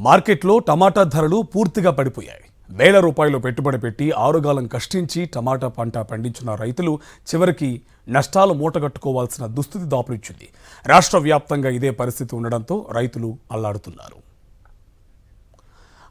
మార్కెట్లో టమాటా ధరలు పూర్తిగా పడిపోయాయి. వేల రూపాయలు పెట్టుబడి పెట్టి ఆరుగాలం కష్టించి టమాటా పంట పండించిన రైతులు చివరికి నష్టాలు మూటగట్టుకోవాల్సిన దుస్థితి దాపురించింది. రాష్ట్ర వ్యాప్తంగా ఇదే పరిస్థితి ఉండడంతో రైతులు అల్లాడుతున్నారు.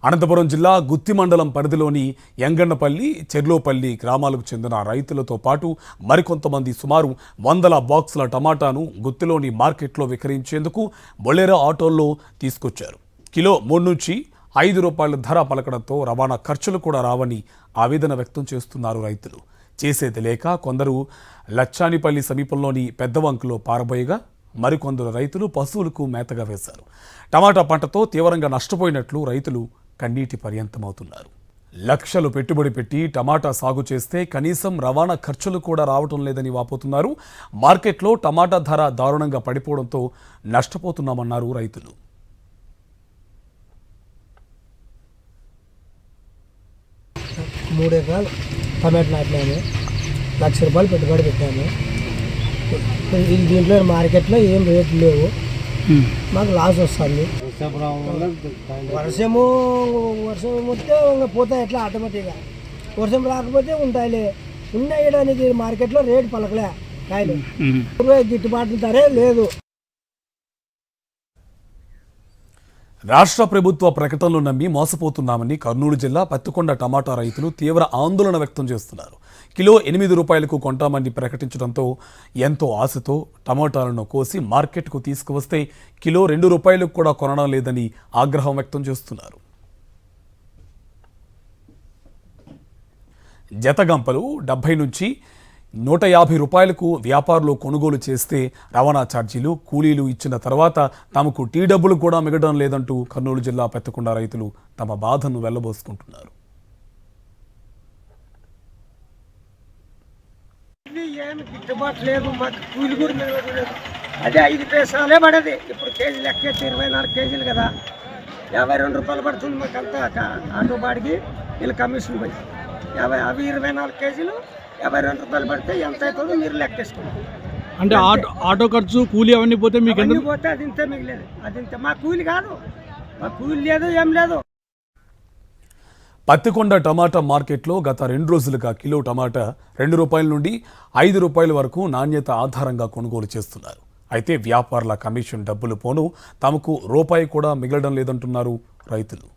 అనంతపురం జిల్లా గుత్తి మండలం పరిధిలోని యంగన్నపల్లి, చెర్లోపల్లి గ్రామాలకు చెందిన రైతులతో పాటు మరికొంతమంది సుమారు 100 బాక్సుల టమాటాను గుత్తిలోని మార్కెట్లో విక్రయించేందుకు బొలెరో ఆటోల్లో తీసుకొచ్చారు. కిలో 3 నుంచి 5 రూపాయల ధర పలకడంతో రవాణా ఖర్చులు కూడా రావని ఆవేదన వ్యక్తం చేస్తున్నారు రైతులు. చేసేది లేక కొందరు లచ్చానిపల్లి సమీపంలోని పెద్దవంకలో పారబోయగా మరికొందరు రైతులు పశువులకు మేతగా వేశారు. టమాటా పంటతో తీవ్రంగా నష్టపోయినట్లు రైతులు కన్నీటి పర్యంతమవుతున్నారు. లక్షలు పెట్టుబడి పెట్టి టమాటా సాగు చేస్తే కనీసం రవాణా ఖర్చులు కూడా రావటం లేదని వాపోతున్నారు. మార్కెట్లో టమాటా ధర దారుణంగా పడిపోవడంతో నష్టపోతున్నామన్నారు రైతులు. 3 ఎకరాలు టమాటా నాటినాము, ₹1,00,000 పెట్టుబడి పెట్టాము. దీంట్లో మార్కెట్లో ఏం రేట్లు లేవు, మాకు లాస్ వస్తుంది. వర్షం వస్తే ఇంకా పోతాయి ఎట్లా ఆటోమేటిక్గా. వర్షం రాకపోతే ఉంటాయిలే. ఉండేయడానికి మార్కెట్లో రేటు పలకలే, కాయలు గిట్టుబాటు ధరే లేదు. రాష్ట్ర ప్రభుత్వ ప్రకటనలు నమ్మి మోసపోతున్నామని కర్నూలు జిల్లా పత్తికొండ టమాటా రైతులు తీవ్ర ఆందోళన వ్యక్తం చేస్తున్నారు. కిలో 8 రూపాయలకు కొంటామని ప్రకటించడంతో ఎంతో ఆశతో టమాటాలను కోసి మార్కెట్కు తీసుకువస్తే కిలో 2 రూపాయలకు కూడా కొనడం లేదని ఆగ్రహం వ్యక్తం చేస్తున్నారు. జతగంపలు 70 నుంచి 150 రూపాయలకు వ్యాపారులు కొనుగోలు చేస్తే రవాణా ఛార్జీలు, కూలీలు ఇచ్చిన తర్వాత తమకు టీ డబ్బులు కూడా మిగడం లేదంటూ కర్నూలు జిల్లా పత్తికొండ రైతులు తమ బాధను వెళ్లబోసుకుంటున్నారు. ఏమి గిట్టుబాటు లేదు, మాకు కూలి కూడా మిగలదు. అదే 5 పైసలే పడేది. ఇప్పుడు కేజీ లెక్క 24 కేజీలు కదా, 52 రూపాయలు పడుతుంది మాకంతా. ఆటో బాడికి వీళ్ళు కమిషన్ పోయి అవి 24 కేజీలు 52 రూపాయలు పడితే ఎంత అవుతుందో మీరు లెక్కేసుకోండి. అంటే ఆటో ఖర్చు, కూలీ అవన్నీ పోతే మీకు అన్నీ పోతే అది ఇంతే మిగిలేదు. అది ఇంతే, మా కూలి కాదు, మా కూలి లేదు, ఏం లేదు. పత్తికొండ టమాటా మార్కెట్లో గత 2 రోజులుగా కిలో టమాటా 2 రూపాయల నుండి 5 రూపాయల వరకు నాణ్యత ఆధారంగా కొనుగోలు చేస్తున్నారు. అయితే వ్యాపారుల కమిషన్ డబ్బులు పోను తమకు రూపాయి కూడా మిగలడం లేదంటున్నారు రైతులు.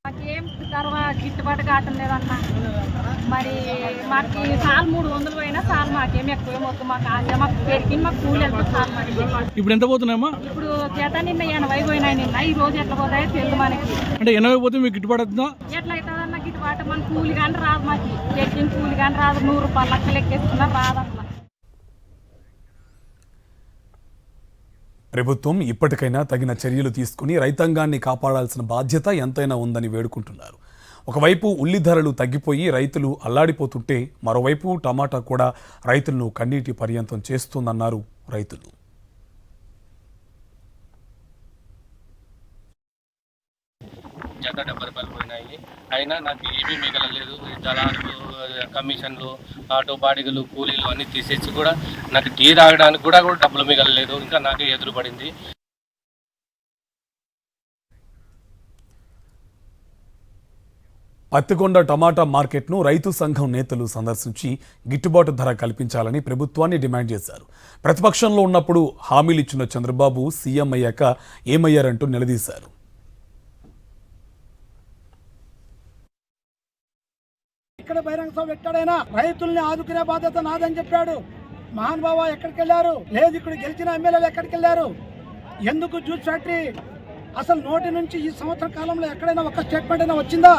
మాకేం తర్వాత గిట్టుబాటు కావటం లేదన్నా. మరి మాకు సాల్ 300 పోయినా సాల్ మాకేం ఎక్కువేమవుతుంది. మాకు ఆశ మాకు పెరిగి మాకు కూలి వెళ్తుంది సాల్. మరి ఇప్పుడు ఎంత పోతున్నాయమ్మా? ఇప్పుడు జత నిన్న 80 పోయినాయి. నిన్న ఈ రోజు ఎట్లా పోతాయో తెలుసు మనకి. అంటే 80 పోతే మీకు గిట్టుబాటు అవుతుందా? ఎట్లా అవుతుందన్న గిట్టుబాటు? మన కూలి కానీ రాదు, మాకు ఎక్కిన కూలి కానీ రాదు. 100 రూపాయలు లెక్కలు ఎక్కేసుకున్నా రాదు అట్లా. ప్రభుత్వం ఇప్పటికైనా తగిన చర్యలు తీసుకుని రైతాంగాన్ని కాపాడాల్సిన బాధ్యత ఎంతైనా ఉందని వేడుకుంటున్నారు. ఒకవైపు ఉల్లి ధరలు తగ్గిపోయి రైతులు అల్లాడిపోతుంటే మరోవైపు టమాటా కూడా రైతులను కన్నీటి పర్యంతం చేస్తుందన్నారు రైతులు. జత 70 రూపాయలు పోయినాయి, అయినా నాకు ఏమీ మిగలలేదు. దళాలు, కమిషన్లు, ఆటో బాడిగలు, కూలీలు అన్నీ తీసేసి కూడా నాకు టీ తాగడానికి కూడా డబ్బులు మిగలలేదు. ఇంకా నాకే ఎదురు పడింది. పత్తికొండ టమాటా మార్కెట్ను రైతు సంఘం నేతలు సందర్శించి గిట్టుబాటు ధర కల్పించాలని ప్రభుత్వాన్ని డిమాండ్ చేశారు. ప్రతిపక్షంలో ఉన్నప్పుడు హామీలు ఇచ్చిన చంద్రబాబు సీఎం అయ్యాక ఏమయ్యారంటూ నిలదీశారు. ఇక్కడ బహిరంగ సభ ఎక్కడైనా రైతుల్ని ఆదుకునే బాధ్యత నాదని చెప్పాడు. మహానుభావ ఎక్కడికి వెళ్ళారు? లేదు. ఇక్కడ గెలిచిన ఎమ్మెల్యేలు ఎక్కడికి వెళ్ళారు? ఎందుకు జ్యూస్ ఫ్యాక్టరీ అసలు నోటి నుంచి ఈ సంవత్సర కాలంలో ఎక్కడైనా ఒక స్టేట్మెంట్ అయినా వచ్చిందా?